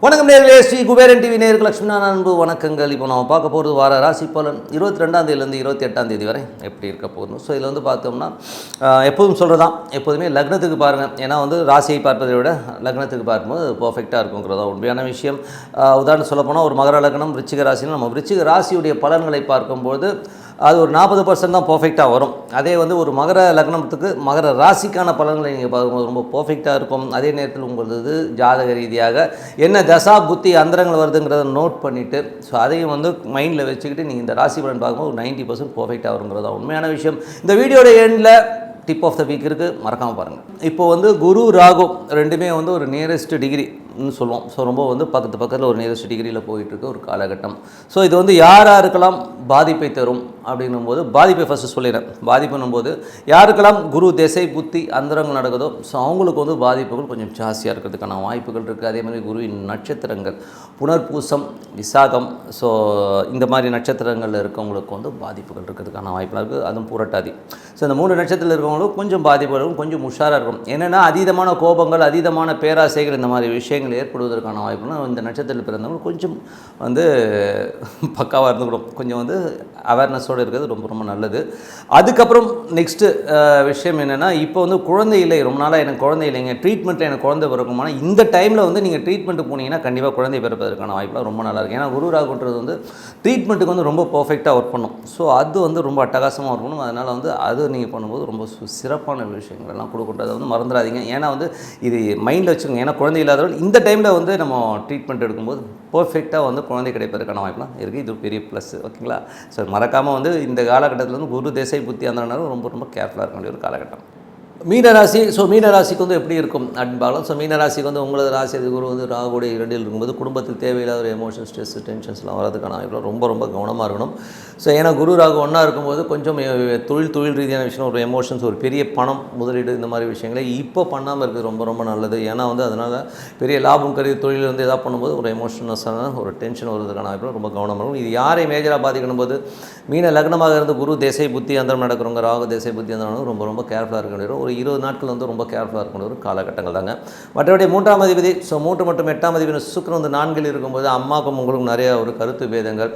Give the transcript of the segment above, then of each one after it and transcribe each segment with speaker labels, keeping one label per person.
Speaker 1: வணக்கம் நேயர்களே, ஸ்ரீ குபேரன் டிவி நேயர்களுக்கு லட்சுமண அன்பு வணக்கங்கள். இப்போ நம்ம பார்க்க போகிறது வார ராசி பலன் 22ஆம் தேதியிலேருந்து 28ஆம் தேதி வரை எப்படி இருக்க போகணும். ஸோ இதில் வந்து பார்த்தோம்னா எப்போதும் சொல்கிறதான், எப்போதுமே லக்னத்துக்கு பாருங்கள். ஏன்னா வந்து ராசியை பார்ப்பதை விட லக்னத்துக்கு பார்க்கும்போது பர்ஃபெக்டாக இருக்குங்கிறதா உண்மையான விஷயம். உதாரணம் சொல்லப்போனால் ஒரு மகர லக்னம் விருச்சிக ராசின்னு நம்ம விருச்சிக ராசியுடைய பலன்களை பார்க்கும்போது அது ஒரு 40% தான் பர்ஃபெக்டாக வரும். அதே வந்து ஒரு மகர லக்னத்துக்கு மகர ராசிக்கான பலன்களை நீங்கள் பார்க்கும்போது ரொம்ப பர்ஃபெக்டாக இருக்கும். அதே நேரத்தில் உங்களது ஜாதக ரீதியாக என்ன தசா புத்தி அந்தரங்கள் வருதுங்கிறத நோட் பண்ணிவிட்டு ஸோ அதையும் வந்து மைண்டில் வச்சுக்கிட்டு நீங்கள் இந்த ராசி பலன் பார்க்கும்போது ஒரு 90% பர்ஃபெக்டாக வருங்கிறதா உண்மையான விஷயம். இந்த வீடியோட எண்டில் டிப் ஆஃப் த வீக் இருக்குது, மறக்காமல் பாருங்கள். இப்போ வந்து குரு ராகு ரெண்டுமே வந்து ஒரு நியரஸ்ட் டிகிரின்னு சொல்லுவோம். ஸோ ரொம்ப வந்து பக்கத்தில் ஒரு நியரஸ்ட் டிகிரியில் போயிட்டுருக்கு ஒரு காலகட்டம். ஸோ இது வந்து யாருக்கெல்லாம் பாதிப்பை தரும் அப்படின்னும்போது பாதிப்பை ஃபஸ்ட்டு சொல்லிடுறேன். பாதிப்புன்னும்போது யாருக்கெல்லாம் குரு திசை புத்தி அந்தரங்கள் நடக்குதோ ஸோ அவங்களுக்கு வந்து பாதிப்புகள் கொஞ்சம் ஜாஸ்தியாக இருக்கிறதுக்கான வாய்ப்புகள் இருக்குது. அதே மாதிரி குருவின் நட்சத்திரங்கள் புனர்பூசம் விசாகம் ஸோ இந்த மாதிரி நட்சத்திரங்களில் இருக்கவங்களுக்கு வந்து பாதிப்புகள் இருக்கிறதுக்கான வாய்ப்புகள் இருக்குது. அதுவும் புரட்டாதி. ஸோ இந்த 3 நட்சத்திரத்தில் இருக்கவங்களுக்கு கொஞ்சம் பாதிப்புகள் இருக்கும், கொஞ்சம் உஷாராக இருக்கும். என்னென்னா அதீதமான கோபங்கள் அதீதமான பேராசைகள் இந்த மாதிரி விஷயங்கள் ஏற்படுவதற்கான வாய்ப்புனா இந்த நட்சத்திரத்தில் பிறந்தவங்க கொஞ்சம் வந்து பக்காவாக இருந்துக்கணும். கொஞ்சம் வந்து அவேர்னஸோடு இருக்கிறது ரொம்ப ரொம்ப நல்லது. அதுக்கப்புறம் நெக்ஸ்ட்டு விஷயம் என்னென்னா இப்போ வந்து குழந்தை இல்லை, ரொம்ப நாளாக எனக்கு குழந்தை இல்லைங்க, ட்ரீட்மெண்ட்டில் எனக்கு குழந்தை பிறக்குமானா இந்த டைமில் வந்து நீங்கள் ட்ரீட்மெண்ட்டு போனீங்கன்னா கண்டிப்பாக குழந்தை பிறப்பதற்கான வாய்ப்புலாம் ரொம்ப நல்லாயிருக்கு. ஏன்னா குரு ராகுன்றது வந்து ட்ரீட்மெண்ட்டுக்கு வந்து ரொம்ப பர்ஃபெக்டாக ஒர்க் பண்ணும். ஸோ அது வந்து ரொம்ப அட்டகாசமாக ஒர்க் பண்ணும். அதனால் வந்து அது நீங்கள் பண்ணும்போது ரொம்ப சிறப்பான விஷயங்கள்லாம் கொடுக்குறது வந்து மறந்துடாதீங்க. ஏன்னா வந்து இது மைண்டில் வச்சுக்கோங்க. ஏன்னா குழந்தை இல்லாதவர்கள் இந்த டைமில் வந்து நம்ம ட்ரீட்மெண்ட் எடுக்கும்போது பர்ஃபெக்டாக வந்து குழந்தை கிடைப்பதற்கான வாய்ப்புலாம் இருக்குது. இது பெரிய ப்ளஸ். ஓகேங்களா? ஸோ மறக்காமல் வந்து இந்த காலகட்டத்தில் வந்து குரு திசை புத்தி அந்த ரொம்ப ரொம்ப கேர்ஃபுல்லாக இருக்க வேண்டிய ஒரு காலகட்டம். மீனராசி. ஸோ மீனராசிக்கு வந்து எப்படி இருக்கும் அப்படின்பாலும் ஸோ மீனராசிக்கு வந்து உங்களது ராசி குரு வந்து ராகுடைய 2 இருக்கும்போது குடும்பத்தில் தேவையில்லாத ஒரு எமோஷன் ஸ்ட்ரெஸ் டென்ஷன்ஸ்லாம் வரதுக்கான வாய்ப்புலாம் ரொம்ப ரொம்ப கவனமாக இருக்கணும். ஸோ ஏன்னா குரு ராகு ஒன்றா இருக்கும்போது கொஞ்சம் தொழில் ரீதியான விஷயம் ஒரு எமோஷன்ஸ் ஒரு பெரிய பணம் முதலீடு இந்த மாதிரி விஷயங்களை இப்போ பண்ணாமல் இருக்குது ரொம்ப ரொம்ப நல்லது. ஏன்னா வந்து அதனால் பெரிய லாபம் கருதி தொழில் வந்து எதாவது பண்ணும்போது ஒரு எமோஷனஸான ஒரு டென்ஷன் வருவதற்கான வாய்ப்புலாம் ரொம்ப கவனமாக இருக்கும். இது யாரை மேஜராக பாதிக்கணும் போது மீன லக்னமாக இருந்து குரு தேசை புத்தி அந்தரம் நடக்கிறவங்க ராகு தேசை புத்தி அந்தரம் ரொம்ப ரொம்ப கேர்ஃபுல்லாக இருக்க வேண்டிய ஒரு 20 நாட்கள் வந்து ரொம்ப கேர்ஃபுல்லாக இருக்கக்கூடிய ஒரு காலகட்டங்கள் தாங்க. மற்றபடி 3ஆம் அதிபதி ஸோ 3 மற்றும் 8ஆம் அதிபதி சுக்கிரன் வந்து 4 இருக்கும்போது அம்மாவுக்கும் உங்களுக்கும் நிறைய ஒரு கருத்து பேதங்கள்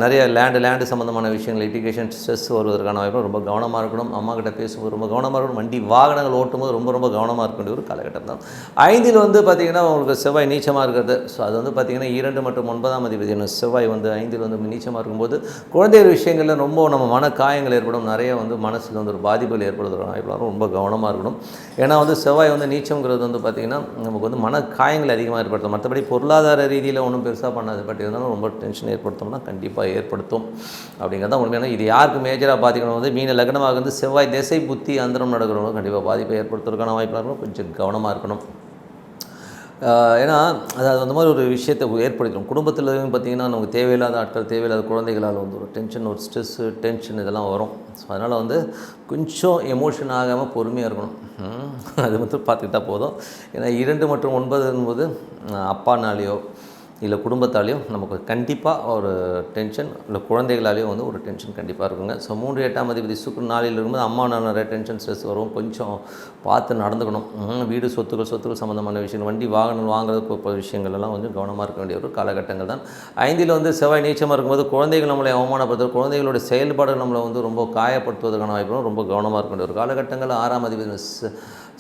Speaker 1: நிறைய லேண்டு சம்மந்தமான விஷயங்கள் லிட்டிகேஷன் ஸ்ட்ரெஸ் வருவதற்கான வாய்ப்பு ரொம்ப கவனமாக இருக்கணும். அம்மா கிட்ட பேசும்போது ரொம்ப கவனமாக இருக்கணும். வண்டி வாகனங்கள் ஓட்டும்போது ரொம்ப ரொம்ப கவனமாக இருக்க வேண்டிய ஒரு காலகட்டம் தான். 5இல் வந்து பார்த்திங்கன்னா உங்களுக்கு செவ்வாய் நீச்சமாக இருக்கிறது. ஸோ அது வந்து பார்த்திங்கன்னா 2 மற்றும் 9ஆம் அதிபதி செவ்வாய் வந்து 5இல் வந்து நீச்சமாக இருக்கும்போது குழந்தைகள் விஷயங்களில் ரொம்ப நம்ம மன காயங்கள் ஏற்படும். நிறைய வந்து மனசில் வந்து ஒரு பாதிப்புகள் ஏற்படுவதற்கான வாய்ப்பு ரொம்ப கவனமாக இருக்கணும். ஏன்னா வந்து செவ்வாய் வந்து நீச்சங்கிறது வந்து பார்த்திங்கன்னா நமக்கு வந்து மன காயங்கள் அதிகமாக ஏற்படுத்தும். மற்றபடி பொருளாதார ரீதியில் ஒன்றும் பெருசாக பண்ணாது, பட் இருந்தாலும் ரொம்ப டென்ஷன் ஏற்படுத்தோம்னா கண்டிப்பாக ஏற்படுத்தும் அப்படிங்கிறதான் உண்மையான. இது யாருக்கு மேஜராக பாதிக்கணும் வந்து மீன லக்னமாக வந்து செவ்வாய் திசை புத்தி அந்தரம் நடக்கிறவங்க கண்டிப்பாக பாதிப்பை ஏற்படுத்துவதற்கான வாய்ப்பாக இருக்கணும். கொஞ்சம் கவனமாக இருக்கணும். ஏன்னா அதாவது அந்த மாதிரி ஒரு விஷயத்தை ஏற்படுத்திடும். குடும்பத்தில் பார்த்திங்கன்னா நமக்கு தேவையில்லாத ஆட்கள் தேவையில்லாத குழந்தைகளால் வந்து ஒரு டென்ஷன் ஒரு ஸ்ட்ரெஸ்ஸு டென்ஷன் இதெல்லாம் வரும். ஸோ அதனால் வந்து கொஞ்சம் எமோஷன் ஆகாமல் பொறுமையாக இருக்கணும். அது மட்டும் பார்த்துக்கிட்டா போதும். ஏன்னா 2 மற்றும் 9 என்பது அப்பானாலேயோ இல்லை குடும்பத்தாலேயும் நமக்கு கண்டிப்பாக ஒரு டென்ஷன் இல்லை குழந்தைகளாலேயும் வந்து ஒரு டென்ஷன் கண்டிப்பாக இருக்குங்க. ஸோ 3 8ஆம் அதிபதி சுக்கிரன் 4இல் இருக்கும்போது அம்மா நிறைய டென்ஷன் ஸ்ட்ரெஸ் வரும். கொஞ்சம் பார்த்து நடந்துக்கணும். வீடு சொத்துக்கள் சம்மந்தமான விஷயங்கள் வண்டி வாகனம் வாங்குறது விஷயங்கள் எல்லாம் கொஞ்சம் கவனமாக இருக்க வேண்டிய ஒரு காலகட்டங்கள் தான். 5இல் வந்து செவ்வாய் நீச்சமாக இருக்கும்போது குழந்தைகள் நம்மளை அவமானப்படுத்துவது குழந்தைகளோட செயல்பாடுகள் நம்மளை வந்து ரொம்ப காயப்படுத்துவதற்கான வாய்ப்புகளும் ரொம்ப கவனமாக இருக்க வேண்டிய ஒரு காலகட்டங்கள். 6ஆம் அதிபதி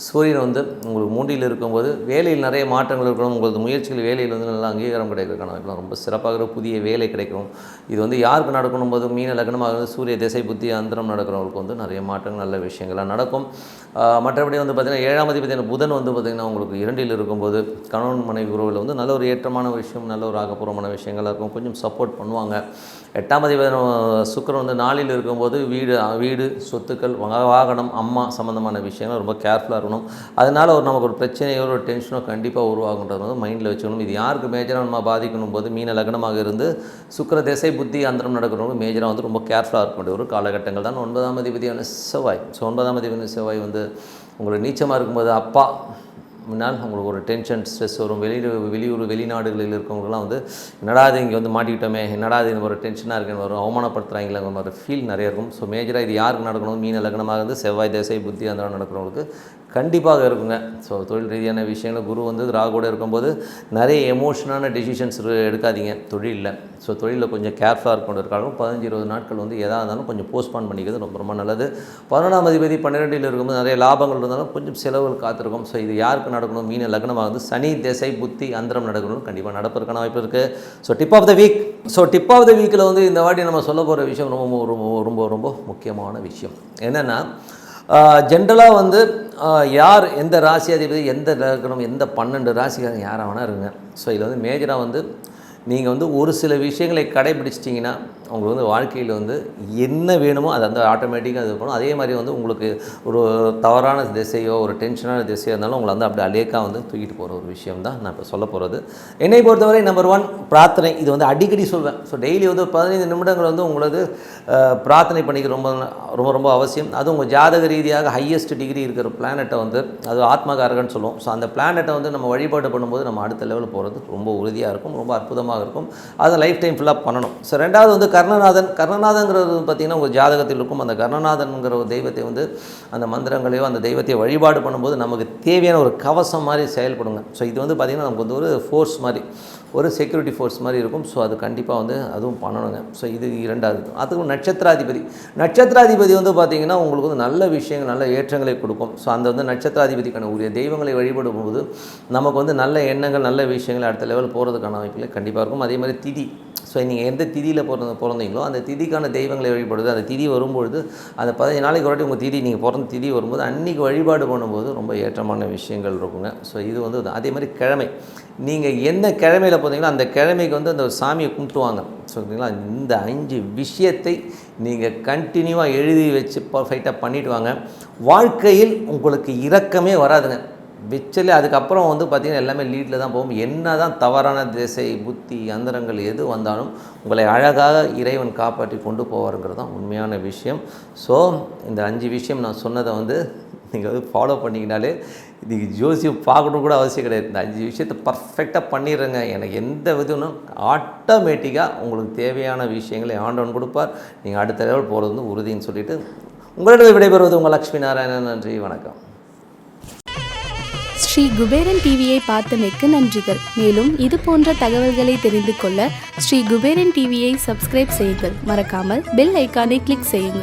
Speaker 1: சூரியன் வந்து உங்களுக்கு 3இல் இருக்கும்போது வேலையில் நிறைய மாற்றங்கள் இருக்கணும். உங்களது முயற்சிகள் வேலையில் வந்து நல்லா அங்கீகாரம் கிடைக்கிறதுக்கான வாய்ப்புலாம் ரொம்ப சிறப்பாக புதிய வேலை கிடைக்கும். இது வந்து யாருக்கு நடக்கணும் போது மீன லக்னமாக வந்து சூரிய திசை புத்தி அந்தரம் நடக்கிறவங்களுக்கு வந்து நிறைய மாற்றங்கள் நல்ல விஷயங்கள்லாம் நடக்கும். மற்றபடி வந்து பார்த்திங்கன்னா 7ஆம் அதிபதி புதன் வந்து பார்த்திங்கன்னா உங்களுக்கு 2இல் இருக்கும்போது கணவன் மனைவி உறவில் வந்து நல்ல ஒரு ஏற்றமான விஷயம் நல்ல ஒரு ஆக்கப்பூர்வமான விஷயங்களாக இருக்கும். கொஞ்சம் சப்போர்ட் பண்ணுவாங்க. 8ஆம் அதிபதி சுக்கிரன் வந்து 4இல் இருக்கும்போது வீடு சொத்துக்கள் வாகனம் அம்மா சம்மந்தமான விஷயங்கள் ரொம்ப கேர்ஃபுல்லாக இருக்கணும். அதனால் நமக்கு ஒரு பிரச்சனையோ ஒரு டென்ஷனோ கண்டிப்பாக உருவாகுன்றது வந்து மைண்டில் வச்சுக்கணும். இது யாருக்கு மேஜராக நம்ம பாதிக்கணும் போது மீன லக்னமாக இருந்து சுக்கிர திசை புத்தி அந்தரம் நடக்கிறவங்க மேஜராக வந்து ரொம்ப கேர்ஃபுல்லாக இருக்க வேண்டிய ஒரு காலகட்டங்கள் தான். 9ஆம் அதிபதியான செவ்வாய். ஸோ 9ஆம் அதிபதியான செவ்வாய் வந்து உங்களுக்கு நீச்சமாக இருக்கும்போது அப்பா முன்னால் உங்களுக்கு ஒரு டென்ஷன் ஸ்ட்ரெஸ் வரும். வெளியூர் வெளிநாடுகளில் இருக்கவங்கலாம் வந்து என்னடா இது இங்கே வந்து மாட்டிக்கிட்டோமே, என்னடா இது ஒரு டென்ஷனாக இருக்குன்னு வரும், அவமானப்படுத்துகிறாங்களே ஒரு ஃபீல் நிறைய இருக்கும். ஸோ மேஜராக இது யாருக்கு நடக்கணும், மீன லக்னமாக இருந்து செவ்வாய் திசை புத்தி அந்த நடக்கிறவங்களுக்கு கண்டிப்பாக இருக்குங்க. ஸோ தொழில் ரீதியான விஷயங்கள் குரு வந்து ராகுவோட இருக்கும்போது நிறைய எமோஷனான டெசிஷன்ஸ் எடுக்காதீங்க தொழிலில். ஸோ தொழிலில் கொஞ்சம் கேர்ஃபுல்லாக இருக்கணும். இருக்காலும் 15-20 நாட்கள் வந்து எதாக இருந்தாலும் கொஞ்சம் போஸ்ட்பான் பண்ணிக்கிறது ரொம்ப ரொம்ப நல்லது. 11ஆம் அதிபதி 12ல் இருக்கும்போது நிறைய லாபங்கள் இருந்தாலும் கொஞ்சம் செலவுகள் காத்திருக்கும். ஸோ இது யாருக்கு நடக்கணும், மீன லக்னமாக வந்து சனி திசை புத்தி அந்தரம் நடக்கணும், கண்டிப்பாக நடப்பதற்கான வாய்ப்பு இருக்குது. So tip of the week. So tip of the வீக்கில் வந்து இந்த வாட்டி நம்ம சொல்ல போகிற விஷயம் ரொம்ப ரொம்ப ரொம்ப ரொம்ப முக்கியமான விஷயம் என்னென்னா, ஜென்ரலாக வந்து யார் எந்த ராசி அதிபதி எந்த லக்னம் எந்த 12 ராசிக்காரங்க யாராக வேணா இருங்க. ஸோ இதில் வந்து மேஜராக வந்து நீங்கள் வந்து ஒரு சில விஷயங்களை கடைபிடிச்சிட்டிங்கன்னா உங்களுக்கு வந்து வாழ்க்கையில் வந்து என்ன வேணுமோ அது வந்து ஆட்டோமேட்டிக்காக இது பண்ணும். அதே மாதிரி வந்து உங்களுக்கு ஒரு தவறான திசையோ ஒரு டென்ஷனான திசையோ இருந்தாலும் உங்களை வந்து அப்படி அலேக்காக வந்து தூக்கிட்டு போகிற ஒரு விஷயம் தான் நான் இப்போ சொல்ல போகிறது. என்னை பொறுத்தவரை நம்பர் 1 பிரார்த்தனை. இது வந்து அடிக்கடி சொல்வேன். ஸோ டெய்லி வந்து 15 நிமிடங்கள் வந்து உங்களது பிரார்த்தனை பண்ணிக்க ரொம்ப ரொம்ப ரொம்ப அவசியம். அதுவும் உங்கள் ஜாதக ரீதியாக ஹையஸ்ட் டிகிரி இருக்கிற பிளானட்டை வந்து அது ஆத்மகாரகன்னு சொல்லுவோம். ஸோ அந்த பிளானட்டை வந்து நம்ம வழிபாடு பண்ணும்போது நம்ம அடுத்த லெவலில் போகிறது ரொம்ப உறுதியாக இருக்கும், ரொம்ப அற்புதமாக இருக்கும். அதை லைஃப் டைம் ஃபுல்லாக பண்ணணும். ஸோ ரெண்டாவது வந்து கர்ணநாதன்கிறது பார்த்திங்கன்னா உங்கள் ஜாதகத்தில் இருக்கும். அந்த கர்ணநாதன்கிற ஒரு தெய்வத்தை வந்து அந்த மந்திரங்களையோ அந்த தெய்வத்தை வழிபாடு பண்ணும்போது நமக்கு தேவையான ஒரு கவசம் மாதிரி செயல்படுங்க. ஸோ இது வந்து பார்த்திங்கன்னா நமக்கு வந்து ஒரு ஃபோர்ஸ் மாதிரி, ஒரு செக்யூரிட்டி ஃபோர்ஸ் மாதிரி இருக்கும். ஸோ அது கண்டிப்பாக வந்து அதுவும் பண்ணணுங்க. ஸோ இது இரண்டாவது. அதுவும் நட்சத்திராதிபதி வந்து பார்த்திங்கன்னா உங்களுக்கு வந்து நல்ல விஷயங்கள் நல்ல ஏற்றங்களை கொடுக்கும். ஸோ அந்த வந்து நட்சத்திராதிபதிக்கான உரிய தெய்வங்களை வழிபடும் போது நமக்கு வந்து நல்ல எண்ணங்கள் நல்ல விஷயங்கள் அடுத்த லெவல் போகிறதுக்கான வாய்ப்புகள் கண்டிப்பாக இருக்கும். அதே மாதிரி திதி. ஸோ நீங்கள் எந்த திதியில் பிறந்தீங்களோ அந்த திதிக்கான தெய்வங்களை வழிபடுது. அந்த திதி வரும்பொழுது அந்த 15 நாளைக்கு ஒரு உங்கள் திதி நீங்கள் பிறந்த திதி வரும்போது அன்றைக்கி வழிபாடு பண்ணும்போது ரொம்ப ஏற்றமான விஷயங்கள் இருக்குங்க. ஸோ இது வந்து அதே மாதிரி கிழமை. நீங்கள் என்ன கிழமையில் போகிறீங்களோ அந்த கிழமைக்கு வந்து அந்த சாமியை கும்பிட்டுவாங்க. சொல்கிறீங்களா, இந்த 5 விஷயத்தை நீங்கள் கண்டினியூவாக எழுதி வச்சு பர்ஃபெக்டாக பண்ணிவிட்டு வாங்க. வாழ்க்கையில் உங்களுக்கு இரக்கமே வராதுங்க. விச்சலே அதுக்கப்புறம் வந்து பார்த்திங்கன்னா எல்லாமே லீடில் தான் போகும். என்ன தான் தவறான திசை புத்தி அந்தரங்கள் எது வந்தாலும் உங்களை அழகாக இறைவன் காப்பாற்றி கொண்டு போவாருங்கிறது தான் உண்மையான விஷயம். ஸோ இந்த 5 விஷயம் நான் சொன்னதை வந்து நீங்கள் வந்து ஃபாலோ பண்ணிக்கினாலே நீங்கள் ஜோசியம் பார்க்கணும் கூட அவசியம் கிடையாது. இந்த 5 விஷயத்தை பர்ஃபெக்டாக பண்ணிடுறேங்க. எனக்கு எந்த விதம்னா ஆட்டோமேட்டிக்காக உங்களுக்கு தேவையான விஷயங்களை ஆண்டவன் கொடுப்பார். நீங்கள் அடுத்த லெவல் போகிறது வந்து உறுதின்னு சொல்லிவிட்டு உங்களிடம் விடைபெறுவது உங்கள் லக்ஷ்மி நாராயணன். நன்றி, வணக்கம்.
Speaker 2: ஸ்ரீ குபேரன் டிவியை பார்த்தமைக்கு நன்றிகள். மேலும் இது போன்ற தகவல்களை தெரிந்து கொள்ள ஸ்ரீ குபேரன் டிவியை சப்ஸ்கிரைப் செய்யுங்கள். மறக்காமல் பெல் ஐக்கானை கிளிக் செய்யுங்கள்.